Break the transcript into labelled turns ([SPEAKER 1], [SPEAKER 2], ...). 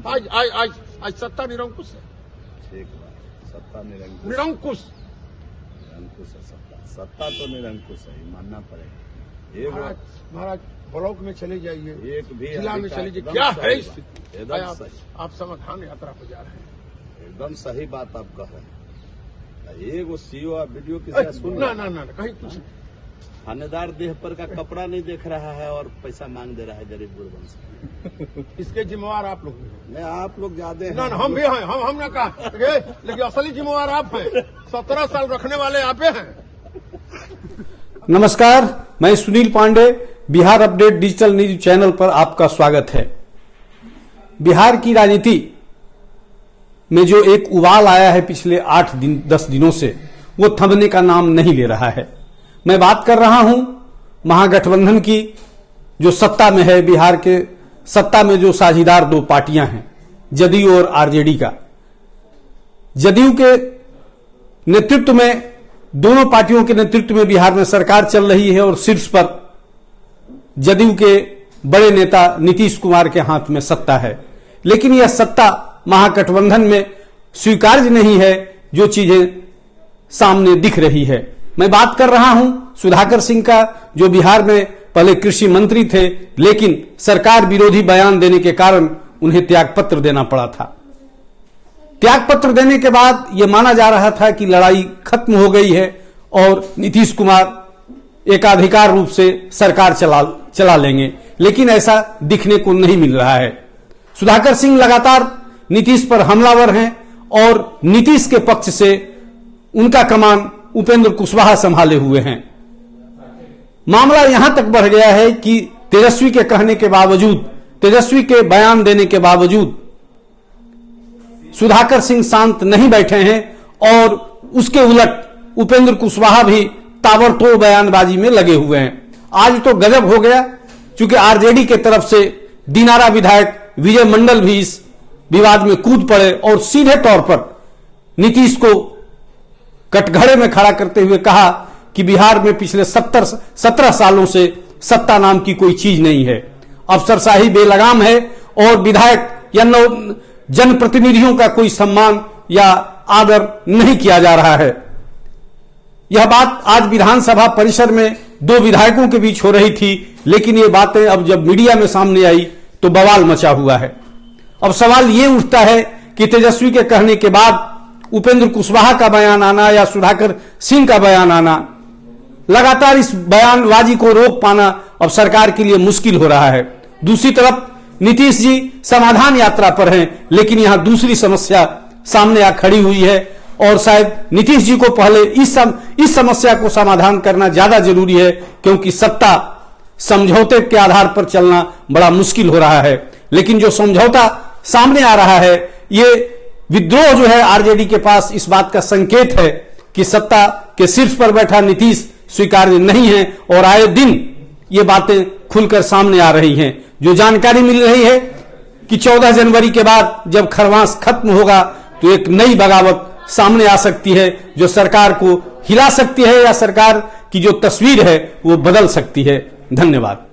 [SPEAKER 1] आज आज आज आज सत्ता निरंकुश है।
[SPEAKER 2] ठीक बात, सत्ता निरंकुश
[SPEAKER 1] निरंकुश
[SPEAKER 2] है। सत्ता तो निरंकुश है, मानना पड़ेगा।
[SPEAKER 1] महाराज ब्लॉक में चले जाइए,
[SPEAKER 2] एक भी
[SPEAKER 1] जिला में चले जाइए, क्या है स्थिति।
[SPEAKER 2] एकदम सही,
[SPEAKER 1] आप समाधान यात्रा पर जा रहे हैं।
[SPEAKER 2] एकदम सही बात आप कह रहे हैं। एक वो सीओ वीडियो किसी सुन
[SPEAKER 1] ना कहीं कुछ
[SPEAKER 2] थानेदार देह पर का कपड़ा नहीं देख रहा है और पैसा मांग दे रहा है गरीब गुरबन से।
[SPEAKER 1] इसके जिम्मेवार आप लोग हैं।
[SPEAKER 2] नहीं, आप लोग ज्यादा हैं।
[SPEAKER 1] ना हम भी हैं, हम ना कहा, लेकिन असली जिम्मेवार आप हैं। 17 साल रखने वाले आप हैं।
[SPEAKER 3] नमस्कार, मैं Sunil Pandey, Bihar update digital news channel पर आपका स्वागत है। बिहार की राजनीति में जो एक उबाल आया है पिछले 8-10 दिनों से, वो थमने का नाम नहीं ले रहा है। मैं बात कर रहा हूं महागठबंधन की, जो सत्ता में है। बिहार के सत्ता में जो साझीदार दो पार्टियां हैं, जदयू और आरजेडी का। जदयू के नेतृत्व में, दोनों पार्टियों के नेतृत्व में बिहार में सरकार चल रही है और शीर्ष पर जदयू के बड़े नेता नीतीश कुमार के हाथ में सत्ता है। लेकिन यह सत्ता महागठबंधन में स्वीकार्य नहीं है, जो चीजें सामने दिख रही है। मैं बात कर रहा हूं सुधाकर सिंह का, जो बिहार में पहले कृषि मंत्री थे, लेकिन सरकार विरोधी बयान देने के कारण उन्हें त्यागपत्र देना पड़ा था। त्यागपत्र देने के बाद यह माना जा रहा था कि लड़ाई खत्म हो गई है और नीतीश कुमार एकाधिकार रूप से सरकार चला लेंगे, लेकिन ऐसा दिखने को नहीं मिल रहा है। सुधाकर सिंह लगातार नीतीश पर हमलावर हैं और नीतीश के पक्ष से उनका कमान उपेंद्र कुशवाहा संभाले हुए हैं। मामला यहां तक बढ़ गया है कि तेजस्वी के कहने के बावजूद, तेजस्वी के बयान देने के बावजूद सुधाकर सिंह शांत नहीं बैठे हैं और उसके उलट उपेंद्र कुशवाहा भी ताबड़तोड़ बयानबाजी में लगे हुए हैं। आज तो गजब हो गया, चूंकि आरजेडी के तरफ से दिनारा विधायक विजय मंडल भी इस विवाद में कूद पड़े और सीधे तौर पर नीतीश को कटघरे में खड़ा करते हुए कहा कि बिहार में पिछले 17 सालों से सत्ता नाम की कोई चीज नहीं है, अफसरशाही बेलगाम है और विधायक या जनप्रतिनिधियों का कोई सम्मान या आदर नहीं किया जा रहा है। यह बात आज विधानसभा परिसर में दो विधायकों के बीच हो रही थी, लेकिन ये बातें अब जब मीडिया में सामने आई तो बवाल मचा हुआ है। अब सवाल ये उठता है कि तेजस्वी के कहने के बाद उपेंद्र कुशवाहा का बयान आना या सुधाकर सिंह का बयान आना, लगातार इस बयानबाजी को रोक पाना अब सरकार के लिए मुश्किल हो रहा है। दूसरी तरफ नीतीश जी समाधान यात्रा पर हैं, लेकिन यहां दूसरी समस्या सामने आ खड़ी हुई है और शायद नीतीश जी को पहले इस समस्या को समाधान करना ज्यादा जरूरी है, क्योंकि सत्ता समझौते के आधार पर चलना बड़ा मुश्किल हो रहा है। लेकिन जो समझौता सामने आ रहा है, ये विद्रोह जो है आरजेडी के पास, इस बात का संकेत है कि सत्ता के शीर्ष पर बैठा नीतीश स्वीकार्य नहीं है और आए दिन ये बातें खुलकर सामने आ रही हैं। जो जानकारी मिल रही है कि 14 जनवरी के बाद जब खरवास खत्म होगा तो एक नई बगावत सामने आ सकती है, जो सरकार को हिला सकती है या सरकार की जो तस्वीर है वो बदल सकती है। धन्यवाद।